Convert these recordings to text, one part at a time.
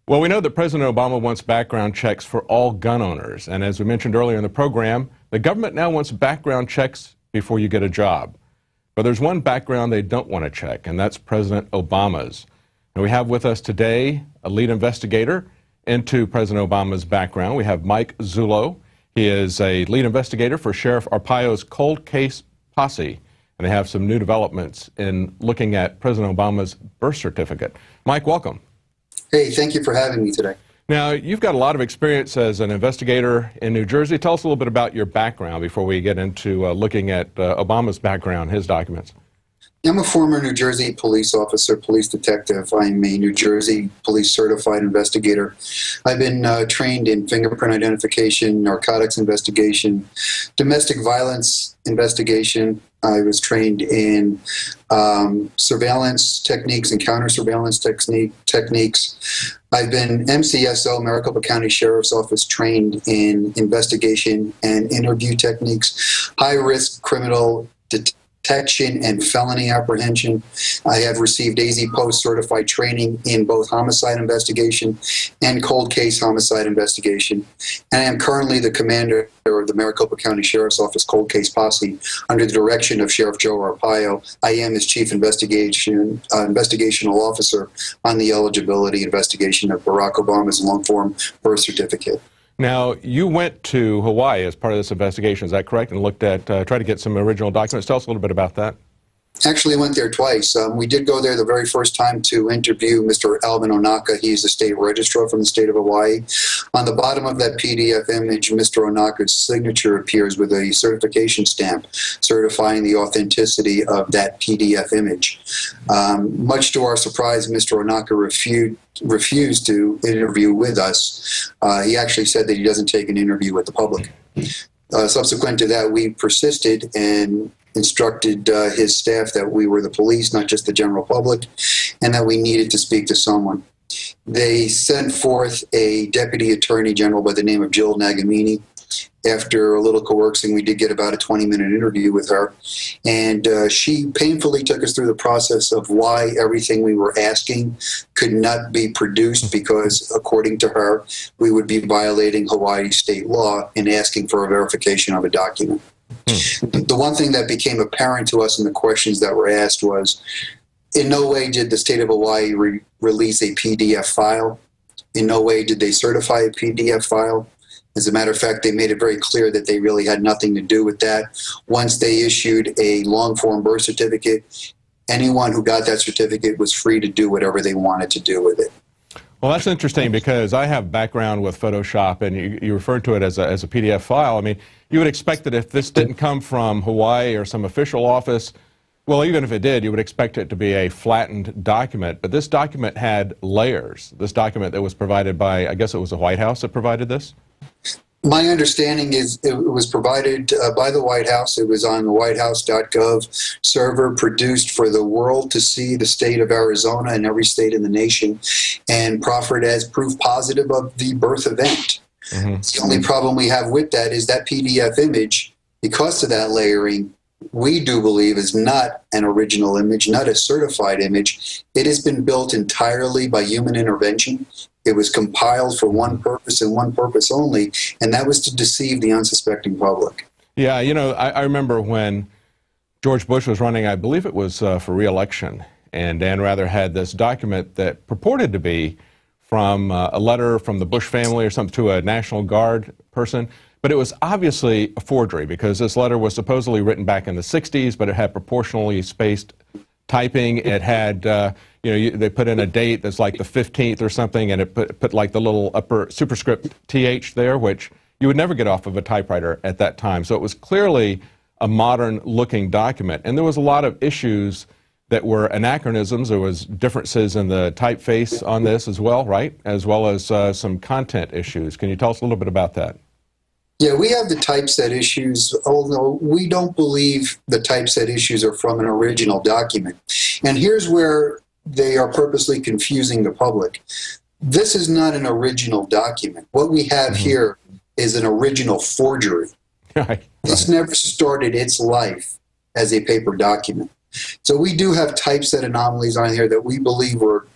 Well, we know that President Obama wants background checks for all gun owners. And as we mentioned earlier in the program, the government now wants background checks before you get a job. But there's one background they don't want to check, and that's President Obama's. And we have with us today a lead investigator into President Obama's background. We have Mike Zullo. He is a lead investigator for Sheriff Arpaio's cold case posse. And they have some new developments in looking at President Obama's birth certificate. Mike, welcome. Hey, thank you for having me today. Now, you've got a lot of experience as an investigator in New Jersey. Tell us a little bit about your background before we get into looking at Obama's background, his documents. I'm a former New Jersey police officer, police detective. I'm a New Jersey police certified investigator. I've been trained in fingerprint identification, narcotics investigation, domestic violence investigation. I was trained in surveillance techniques and counter-surveillance techniques. I've been MCSO, Maricopa County Sheriff's Office, trained in investigation and interview techniques, high-risk criminal detection and felony apprehension. I have received AZ Post certified training in both homicide investigation and cold case homicide investigation. And I am currently the commander of the Maricopa County Sheriff's Office cold case posse under the direction of Sheriff Joe Arpaio. I am his chief investigational officer on the eligibility investigation of Barack Obama's long-form birth certificate. Now, you went to Hawaii as part of this investigation, is that correct? And looked at, tried to get some original documents. Tell us a little bit about that. Actually went there twice. We did go there the very first time to interview Mr. Alvin Onaka. He's a state registrar from the state of Hawaii. On the bottom of that PDF image, Mr. Onaka's signature appears with a certification stamp certifying the authenticity of that PDF image. Much to our surprise, Mr. Onaka refused to interview with us. He actually said that he doesn't take an interview with the public. Subsequent to that, we persisted and instructed his staff that we were the police, not just the general public, and that we needed to speak to someone. They sent forth a deputy attorney general by the name of Jill Nagamini. After a little coercing, we did get about a 20-minute interview with her, and she painfully took us through the process of why everything we were asking could not be produced because, according to her, we would be violating Hawaii state law in asking for a verification of a document. The one thing that became apparent to us in the questions that were asked was, in no way did the state of Hawaii release a PDF file. In no way did they certify a PDF file. As a matter of fact, they made it very clear that they really had nothing to do with that. Once they issued a long-form birth certificate, anyone who got that certificate was free to do whatever they wanted to do with it. Well, that's interesting because I have background with Photoshop, and you referred to it as a PDF file. I mean, you would expect that if this didn't come from Hawaii or some official office, well, even if it did, you would expect it to be a flattened document. But this document had layers. This document that was provided by, I guess it was the White House that provided this? My understanding is it was provided by the White House. It was on the whitehouse.gov server, produced for the world to see, the state of Arizona and every state in the nation, and proffered as proof positive of the birth event. The only problem we have with that is that PDF image, because of that layering, we do believe is not an original image, not a certified image. It has been built entirely by human intervention. It was compiled for one purpose and one purpose only, and that was to deceive the unsuspecting public. Yeah, you know, I remember when George Bush was running, I believe it was for re-election, and Dan Rather had this document that purported to be from a letter from the Bush family or something to a National Guard person, but it was obviously a forgery because this letter was supposedly written back in the 60s, but it had proportionally spaced typing. It had, you know, they put in a date that's like the 15th or something, and it put like the little upper superscript TH there, which you would never get off of a typewriter at that time. So it was clearly a modern-looking document, and there was a lot of issues that were anachronisms. There was differences in the typeface on this as well, right? As well as some content issues. Can you tell us a little bit about that? Yeah, we have the typeset issues, although we don't believe the typeset issues are from an original document. And here's where they are purposely confusing the public. This is not an original document. What we have here is an original forgery. This never started its life as a paper document. So we do have typeset anomalies on here that we believe were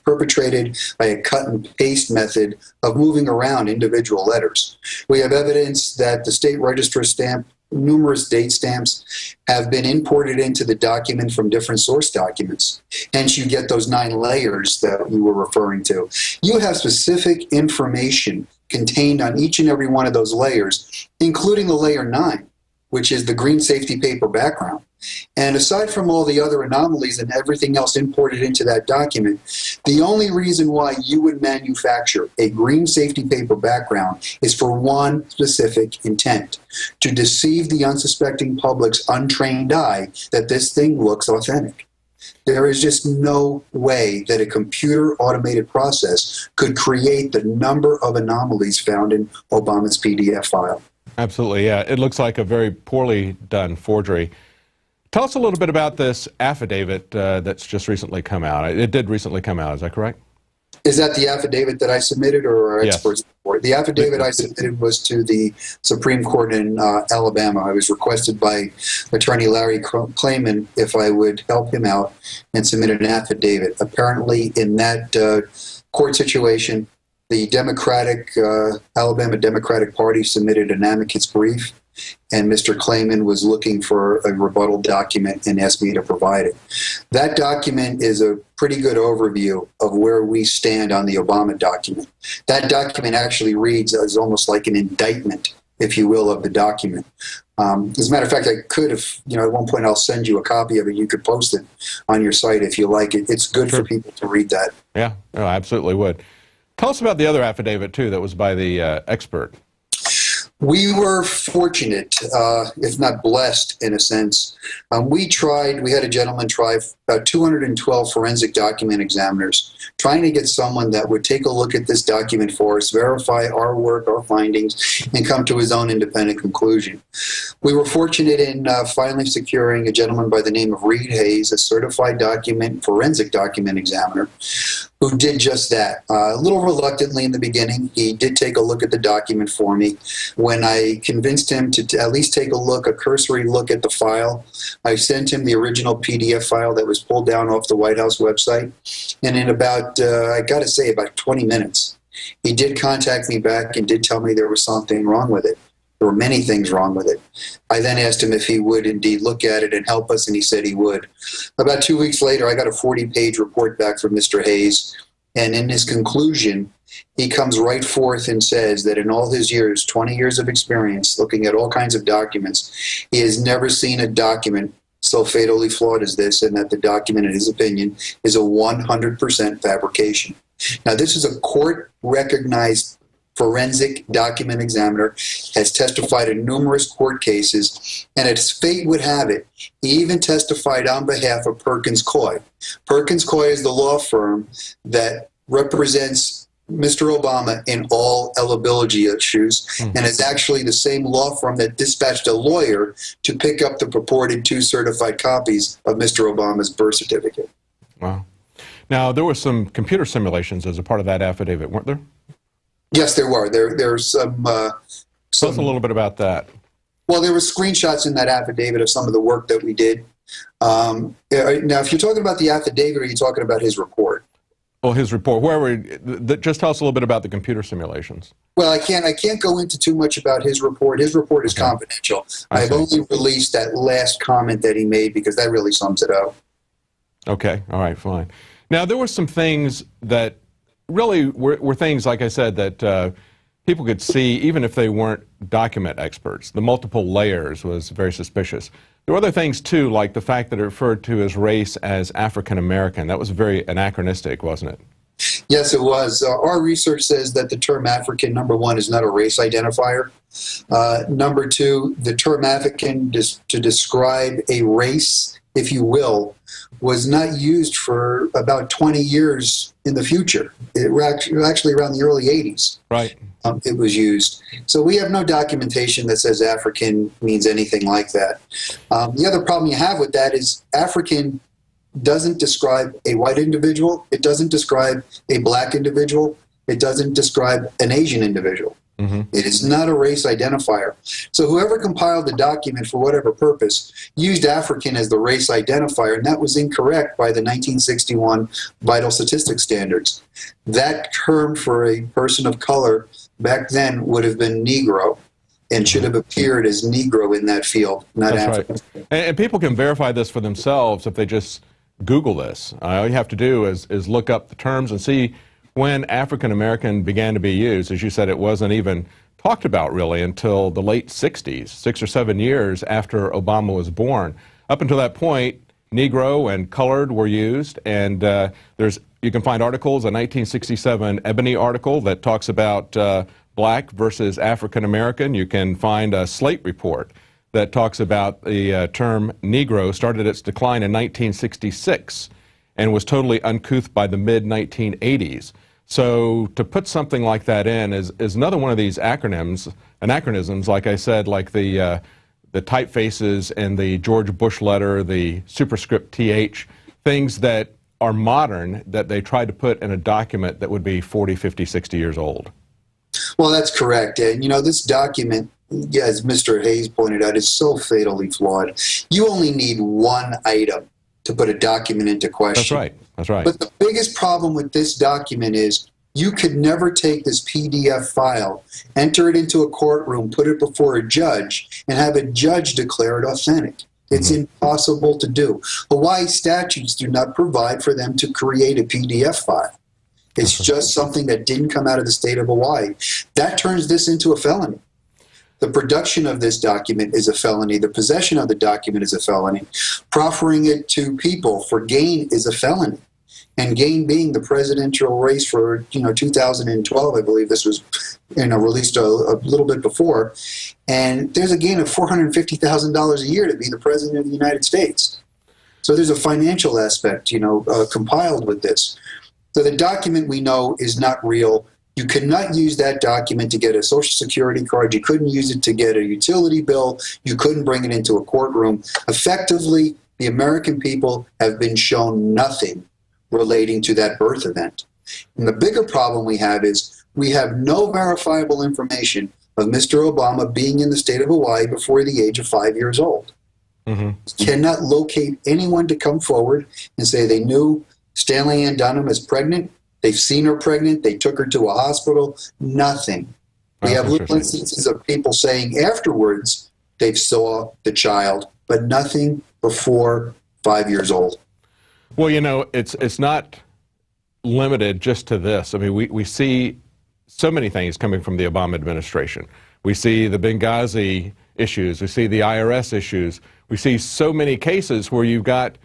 perpetrated by a cut and paste method of moving around individual letters. We have evidence that the state registrar stamp, numerous date stamps, have been imported into the document from different source documents. Hence, you get those 9 layers that we were referring to. You have specific information contained on each and every one of those layers, including the layer 9, which is the green safety paper background. And aside from all the other anomalies and everything else imported into that document, the only reason why you would manufacture a green safety paper background is for one specific intent: to deceive the unsuspecting public's untrained eye that this thing looks authentic. There is just no way that a computer automated process could create the number of anomalies found in Obama's PDF file. Absolutely, yeah. It looks like a very poorly done forgery. Tell us a little bit about this affidavit that's just recently come out. It did recently come out, is that correct? Is that the affidavit that I submitted, or our experts report? The affidavit I submitted was to the Supreme Court in Alabama. I was requested by Attorney Larry Klayman if I would help him out and submit an affidavit. Apparently, in that court situation, the Alabama Democratic Party submitted an amicus brief, and Mr. Klayman was looking for a rebuttal document and asked me to provide it. That document is a pretty good overview of where we stand on the Obama document. That document actually reads as almost like an indictment, if you will, of the document. As a matter of fact, I could have, at one point I'll send you a copy of it. You could post it on your site if you like it. It's good for people to read that. Yeah, no, I absolutely would. Tell us about the other affidavit, too, that was by the expert. We were fortunate, if not blessed in a sense. We had a gentleman try about 212 forensic document examiners, trying to get someone that would take a look at this document for us, verify our work, our findings, and come to his own independent conclusion. We were fortunate in finally securing a gentleman by the name of Reed Hayes, a certified forensic document examiner, who did just that. A little reluctantly in the beginning, he did take a look at the document for me. When I convinced him to at least take a cursory look at the file, I sent him the original PDF file that was pulled down off the White House website. And in about, I got to say, about 20 minutes, he did contact me back and did tell me there was something wrong with it. There were many things wrong with it. I then asked him if he would indeed look at it and help us, and he said he would. About 2 weeks later, I got a 40-page report back from Mr. Hayes, and in his conclusion, he comes right forth and says that in all his years, 20 years of experience, looking at all kinds of documents, he has never seen a document so fatally flawed as this, and that the document, in his opinion, is a 100% fabrication. Now, this is a court-recognized forensic document examiner, has testified in numerous court cases, and as fate would have it, he even testified on behalf of Perkins Coie. Perkins Coie is the law firm that represents Mr. Obama in all eligibility issues, and is actually the same law firm that dispatched a lawyer to pick up the purported 2 certified copies of Mr. Obama's birth certificate. Wow. Now, there were some computer simulations as a part of that affidavit, weren't there? Yes, there were. There's some. Tell us a little bit about that. Well, there were screenshots in that affidavit of some of the work that we did. Now, if you're talking about the affidavit, or are you talking about his report? Well, his report. Just tell us a little bit about the computer simulations. Well, I can't go into too much about his report. His report is confidential. I've only released that last comment that he made because that really sums it up. Okay. All right. Fine. Now, there were some things that really were things, like I said, that people could see even if they weren't document experts. The multiple layers was very suspicious. There were other things, too, like the fact that it referred to his race as African American. That was very anachronistic, wasn't it? Yes, it was. Our research says that the term African, number one, is not a race identifier. Number two, the term African, to describe a race, if you will, was not used for about 20 years in the future. It was actually around the early 80s. Right. It was used. So we have no documentation that says African means anything like that. The other problem you have with that is African doesn't describe a white individual. It doesn't describe a black individual. It doesn't describe an Asian individual. It is not a race identifier. So whoever compiled the document for whatever purpose used African as the race identifier, and that was incorrect by the 1961 Vital Statistics Standards. That term for a person of color back then would have been Negro and should have appeared as Negro in that field, not African. Right. And people can verify this for themselves if they just Google this. All you have to do is look up the terms and see when African American began to be used. As you said, it wasn't even talked about really until the late 60s, 6 or 7 years after Obama was born. Up until that point, Negro and colored were used, and you can find articles, a 1967 Ebony article that talks about black versus African American. You can find a Slate report that talks about the term Negro started its decline in 1966 and was totally uncouth by the mid-1980s. So to put something like that in is another one of these anachronisms, like I said, like the typefaces and the George Bush letter, the superscript TH, things that are modern that they tried to put in a document that would be 40, 50, 60 years old. Well, that's correct. And, you know, this document, as Mr. Hayes pointed out, is so fatally flawed. You only need one item to put a document into question. That's right. That's right. But the biggest problem with this document is you could never take this PDF file, enter it into a courtroom, put it before a judge, and have a judge declare it authentic. It's impossible to do. Hawaii statutes do not provide for them to create a PDF file. It's just something that didn't come out of the state of Hawaii. That turns this into a felony. The production of this document is a felony. The possession of the document is a felony. Proffering it to people for gain is a felony. And gain being the presidential race for 2012, I believe this was released a little bit before. And there's a gain of $450,000 a year to be the president of the United States. So there's a financial aspect, compiled with this. So the document we know is not real. You cannot use that document to get a Social Security card. You couldn't use it to get a utility bill. You couldn't bring it into a courtroom. Effectively, the American people have been shown nothing relating to that birth event. And the bigger problem we have is we have no verifiable information of Mr. Obama being in the state of Hawaii before the age of 5 years old. Cannot locate anyone to come forward and say they knew Stanley Ann Dunham is pregnant. They've seen her pregnant. They took her to a hospital. Nothing. We have little instances of people saying afterwards they saw the child, but nothing before 5 years old. Well, it's not limited just to this. I mean, we see so many things coming from the Obama administration. We see the Benghazi issues. We see the IRS issues. We see so many cases where you've got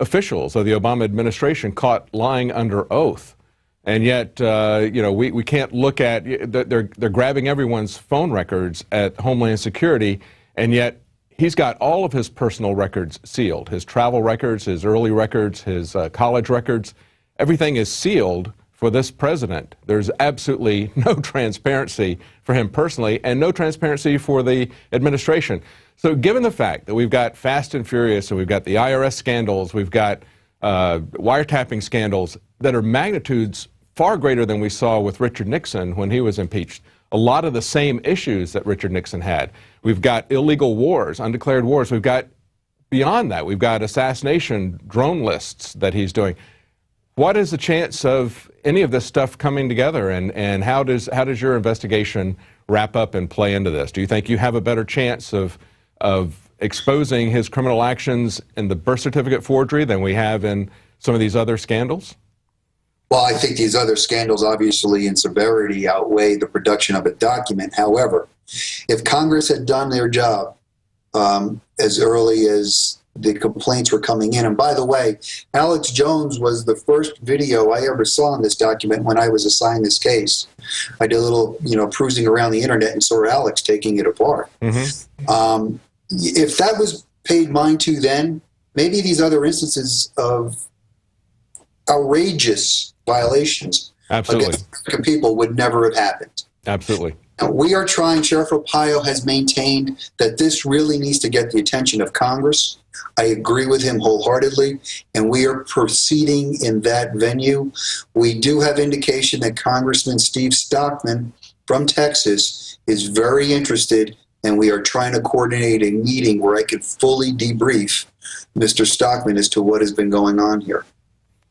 officials of the Obama administration caught lying under oath. And yet, we can't look at, they're grabbing everyone's phone records at Homeland Security, and yet he's got all of his personal records sealed. His travel records, his early records, his college records, everything is sealed for this president. There's absolutely no transparency for him personally and no transparency for the administration. So given the fact that we've got Fast and Furious and we've got the IRS scandals, we've got wiretapping scandals that are magnitudes far greater than we saw with Richard Nixon when he was impeached. A lot of the same issues that Richard Nixon had. We've got illegal wars, undeclared wars. We've got, beyond that, we've got assassination drone lists that he's doing. What is the chance of any of this stuff coming together, and how does your investigation wrap up and play into this? Do you think you have a better chance of exposing his criminal actions in the birth certificate forgery than we have in some of these other scandals? Well, I think these other scandals, obviously, in severity outweigh the production of a document. However, if Congress had done their job as early as the complaints were coming in, and by the way, Alex Jones was the first video I ever saw in this document when I was assigned this case. I did a little, cruising around the internet and saw Alex taking it apart. If that was paid mind to then, maybe these other instances of outrageous violations against American people would never have happened. Absolutely. Now, we are trying, Sheriff Arpaio has maintained that this really needs to get the attention of Congress. I agree with him wholeheartedly, and we are proceeding in that venue. We do have indication that Congressman Steve Stockman from Texas is very interested, and we are trying to coordinate a meeting where I could fully debrief Mr. Stockman as to what has been going on here.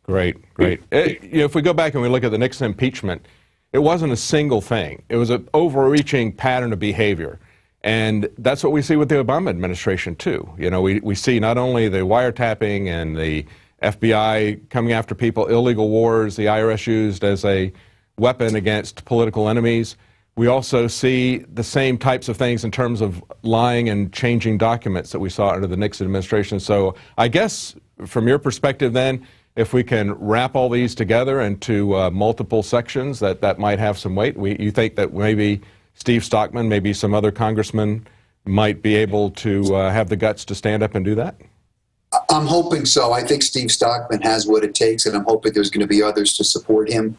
Great, great. If we go back and we look at the Nixon impeachment, it wasn't a single thing. It was an overreaching pattern of behavior. And that's what we see with the Obama administration, too. You know, we see not only the wiretapping and the FBI coming after people, illegal wars, the IRS used as a weapon against political enemies. We also see the same types of things in terms of lying and changing documents that we saw under the Nixon administration. So I guess from your perspective then, if we can wrap all these together into multiple sections, that might have some weight. You think that maybe Steve Stockman, maybe some other congressman might be able to have the guts to stand up and do that? I'm hoping so. I think Steve Stockman has what it takes, and I'm hoping there's going to be others to support him.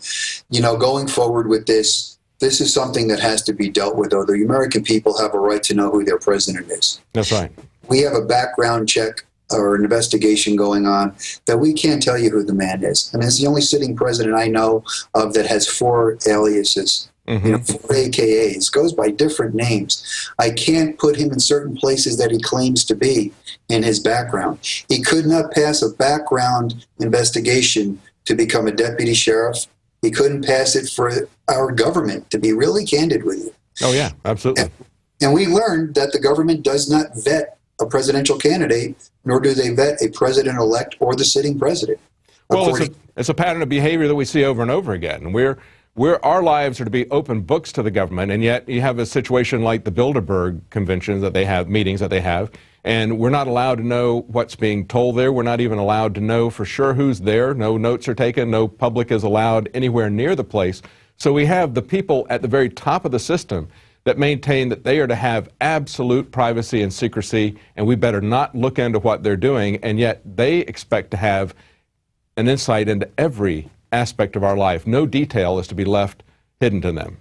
You know, going forward with this is something that has to be dealt with, though. The American people have a right to know who their president is. That's right. We have a background check or an investigation going on that we can't tell you who the man is. I mean, it's the only sitting president I know of that has 4 aliases. You know, 4 AKAs, goes by different names. I can't put him in certain places that he claims to be in his background. He could not pass a background investigation to become a deputy sheriff. He couldn't pass it for our government, to be really candid with you. Oh, yeah, absolutely. And we learned that the government does not vet a presidential candidate, nor do they vet a president-elect or the sitting president. Well, it's a pattern of behavior that we see over and over again. And our lives are to be open books to the government, and yet you have a situation like the Bilderberg conventions that they have, meetings that they have, and we're not allowed to know what's being told there. We're not even allowed to know for sure who's there. No notes are taken. No public is allowed anywhere near the place. So we have the people at the very top of the system that maintain that they are to have absolute privacy and secrecy, and we better not look into what they're doing, and yet they expect to have an insight into every aspect of our life. No detail is to be left hidden to them.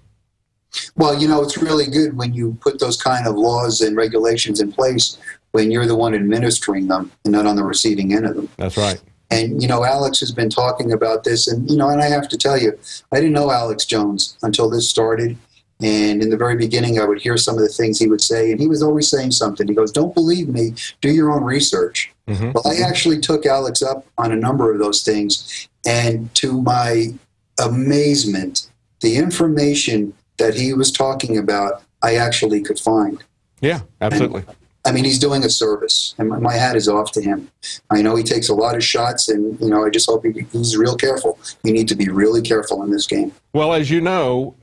Well, you know, it's really good when you put those kind of laws and regulations in place when you're the one administering them and not on the receiving end of them. That's right. And, you know, Alex has been talking about this, and, you know, and I have to tell you, I didn't know Alex Jones until this started. And in the very beginning, I would hear some of the things he would say, and he was always saying something. He goes, "Don't believe me, do your own research." Well, I actually took Alex up on a number of those things, and to my amazement, the information that he was talking about, I actually could find. Yeah, absolutely. And, I mean, he's doing a service, and my hat is off to him. I know he takes a lot of shots, and, you know, I just hope he's real careful. You need to be really careful in this game. Well, as you know,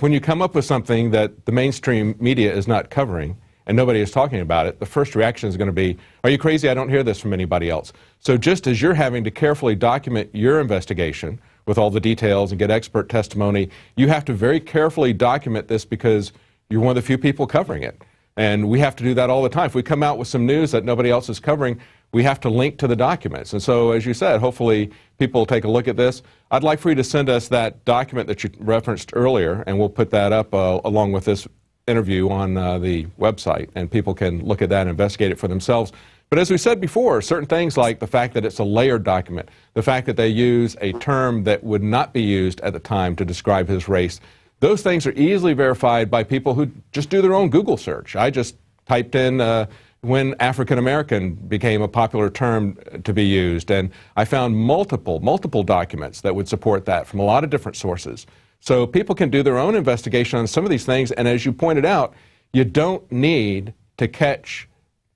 when you come up with something that the mainstream media is not covering and nobody is talking about it, the first reaction is going to be, "Are you crazy? I don't hear this from anybody else." So just as you're having to carefully document your investigation with all the details and get expert testimony, you have to very carefully document this because you're one of the few people covering it. And we have to do that all the time. If we come out with some news that nobody else is covering, we have to link to the documents. And so, as you said, hopefully people will take a look at this. I'd like for you to send us that document that you referenced earlier, and we'll put that up along with this interview on the website, and people can look at that and investigate it for themselves. But as we said before, certain things like the fact that it's a layered document, the fact that they use a term that would not be used at the time to describe his race, those things are easily verified by people who just do their own Google search. I just typed in when African American became a popular term to be used, and I found multiple documents that would support that from a lot of different sources. So people can do their own investigation on some of these things, and as you pointed out, you don't need to catch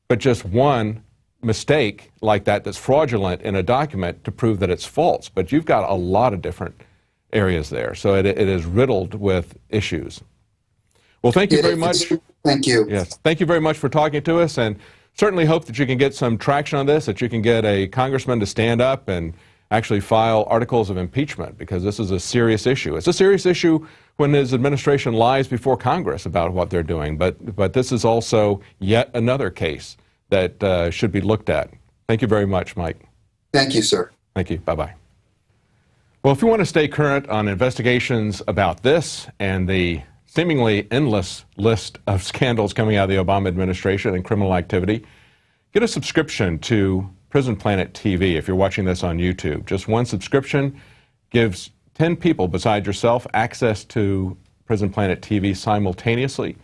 but just one mistake like that that's fraudulent in a document to prove that it's false. But you've got a lot of different areas there, so it is riddled with issues. Well, thank you very much. Thank you. Yes, thank you very much for talking to us, and certainly hope that you can get some traction on this, that you can get a congressman to stand up and actually file articles of impeachment, because this is a serious issue. It's a serious issue when his administration lies before Congress about what they're doing, but this is also yet another case that should be looked at. Thank you very much, Mike. Thank you, sir. Thank you. Bye-bye. Well, if you want to stay current on investigations about this and the seemingly endless list of scandals coming out of the Obama administration and criminal activity, get a subscription to Prison Planet TV if you're watching this on YouTube. Just one subscription gives 10 people besides yourself access to Prison Planet TV simultaneously.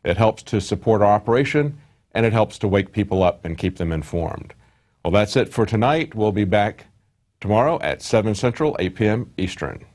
It helps to support our operation, and it helps to wake people up and keep them informed. Well, that's it for tonight. We'll be back tomorrow at 7 Central, 8 p.m. Eastern.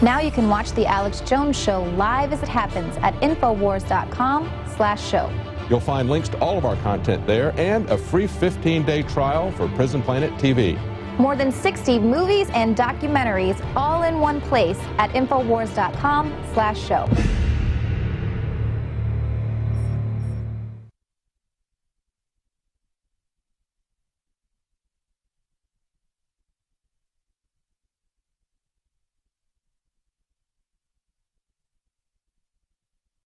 Now you can watch The Alex Jones Show live as it happens at Infowars.com/show. You'll find links to all of our content there and a free 15-day trial for Prison Planet TV. More than 60 movies and documentaries all in one place at Infowars.com/show.